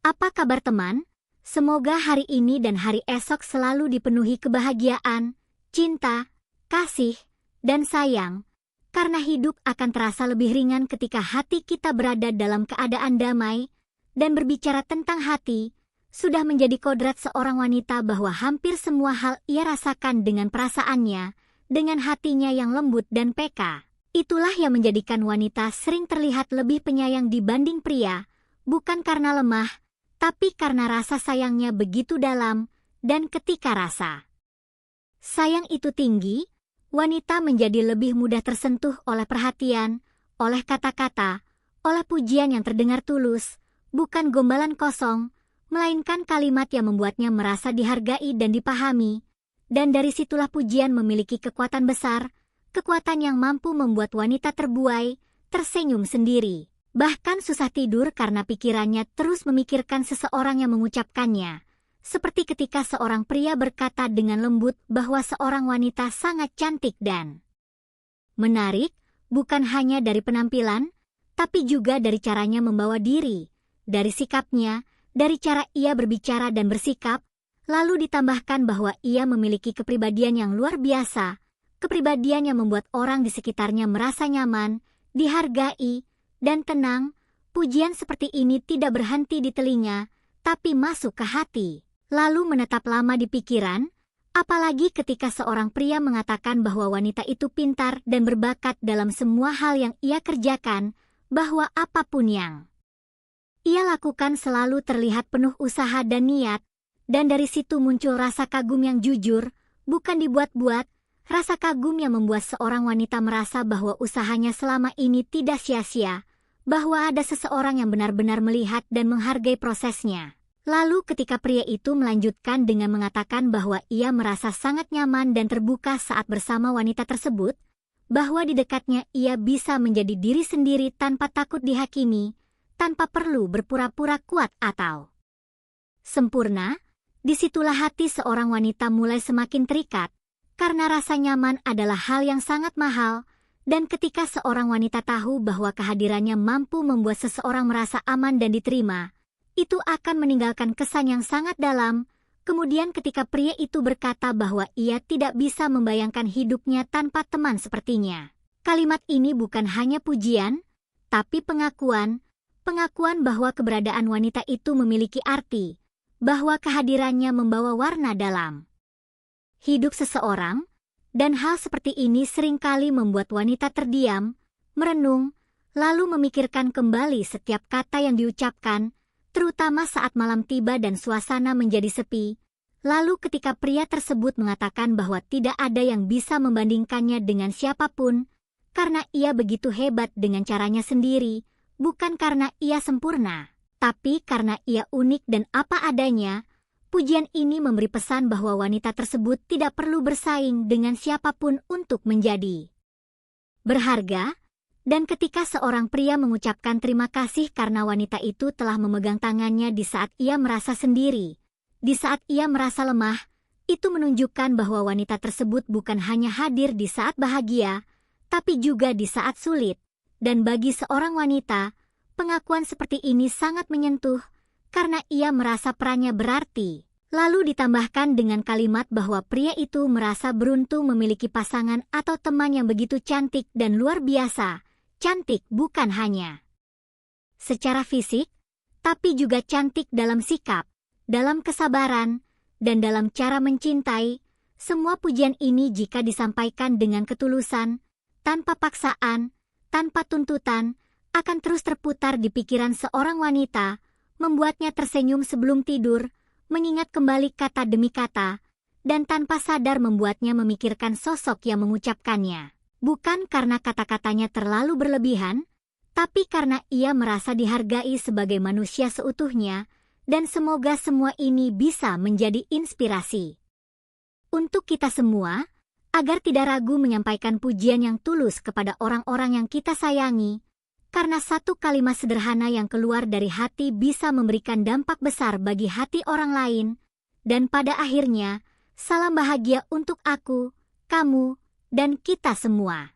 Apa kabar teman? Semoga hari ini dan hari esok selalu dipenuhi kebahagiaan, cinta, kasih, dan sayang. Karena hidup akan terasa lebih ringan ketika hati kita berada dalam keadaan damai. Dan berbicara tentang hati, sudah menjadi kodrat seorang wanita bahwa hampir semua hal ia rasakan dengan perasaannya, dengan hatinya yang lembut dan peka. Itulah yang menjadikan wanita sering terlihat lebih penyayang dibanding pria, bukan karena lemah, tapi karena rasa sayangnya begitu dalam, dan ketika rasa sayang itu tinggi, wanita menjadi lebih mudah tersentuh oleh perhatian, oleh kata-kata, oleh pujian yang terdengar tulus, bukan gombalan kosong, melainkan kalimat yang membuatnya merasa dihargai dan dipahami, dan dari situlah pujian memiliki kekuatan besar, kekuatan yang mampu membuat wanita terbuai, tersenyum sendiri. Bahkan susah tidur karena pikirannya terus memikirkan seseorang yang mengucapkannya. Seperti ketika seorang pria berkata dengan lembut bahwa seorang wanita sangat cantik dan menarik, bukan hanya dari penampilan, tapi juga dari caranya membawa diri, dari sikapnya, dari cara ia berbicara dan bersikap, lalu ditambahkan bahwa ia memiliki kepribadian yang luar biasa, kepribadian yang membuat orang di sekitarnya merasa nyaman, dihargai, dan tenang. Pujian seperti ini tidak berhenti di telinga, tapi masuk ke hati, lalu menetap lama di pikiran, apalagi ketika seorang pria mengatakan bahwa wanita itu pintar dan berbakat dalam semua hal yang ia kerjakan, bahwa apapun yang ia lakukan selalu terlihat penuh usaha dan niat, dan dari situ muncul rasa kagum yang jujur, bukan dibuat-buat, rasa kagum yang membuat seorang wanita merasa bahwa usahanya selama ini tidak sia-sia, bahwa ada seseorang yang benar-benar melihat dan menghargai prosesnya. Lalu ketika pria itu melanjutkan dengan mengatakan bahwa ia merasa sangat nyaman dan terbuka saat bersama wanita tersebut, bahwa di dekatnya ia bisa menjadi diri sendiri tanpa takut dihakimi, tanpa perlu berpura-pura kuat atau sempurna, disitulah hati seorang wanita mulai semakin terikat, karena rasa nyaman adalah hal yang sangat mahal, dan ketika seorang wanita tahu bahwa kehadirannya mampu membuat seseorang merasa aman dan diterima, itu akan meninggalkan kesan yang sangat dalam. Kemudian ketika pria itu berkata bahwa ia tidak bisa membayangkan hidupnya tanpa teman sepertinya. Kalimat ini bukan hanya pujian, tapi pengakuan bahwa keberadaan wanita itu memiliki arti, bahwa kehadirannya membawa warna dalam hidup seseorang, dan hal seperti ini seringkali membuat wanita terdiam, merenung, lalu memikirkan kembali setiap kata yang diucapkan, terutama saat malam tiba dan suasana menjadi sepi. Lalu ketika pria tersebut mengatakan bahwa tidak ada yang bisa membandingkannya dengan siapapun, karena ia begitu hebat dengan caranya sendiri, bukan karena ia sempurna, tapi karena ia unik dan apa adanya. Pujian ini memberi pesan bahwa wanita tersebut tidak perlu bersaing dengan siapapun untuk menjadi berharga, dan ketika seorang pria mengucapkan terima kasih karena wanita itu telah memegang tangannya di saat ia merasa sendiri, di saat ia merasa lemah, itu menunjukkan bahwa wanita tersebut bukan hanya hadir di saat bahagia, tapi juga di saat sulit, dan bagi seorang wanita, pengakuan seperti ini sangat menyentuh, karena ia merasa perannya berarti. Lalu ditambahkan dengan kalimat bahwa pria itu merasa beruntung memiliki pasangan atau teman yang begitu cantik dan luar biasa. Cantik bukan hanya secara fisik, tapi juga cantik dalam sikap, dalam kesabaran, dan dalam cara mencintai. Semua pujian ini jika disampaikan dengan ketulusan, tanpa paksaan, tanpa tuntutan, akan terus terputar di pikiran seorang wanita, membuatnya tersenyum sebelum tidur, mengingat kembali kata demi kata, dan tanpa sadar membuatnya memikirkan sosok yang mengucapkannya. Bukan karena kata-katanya terlalu berlebihan, tapi karena ia merasa dihargai sebagai manusia seutuhnya, dan semoga semua ini bisa menjadi inspirasi untuk kita semua, agar tidak ragu menyampaikan pujian yang tulus kepada orang-orang yang kita sayangi, karena satu kalimat sederhana yang keluar dari hati bisa memberikan dampak besar bagi hati orang lain, dan pada akhirnya, salam bahagia untuk aku, kamu, dan kita semua.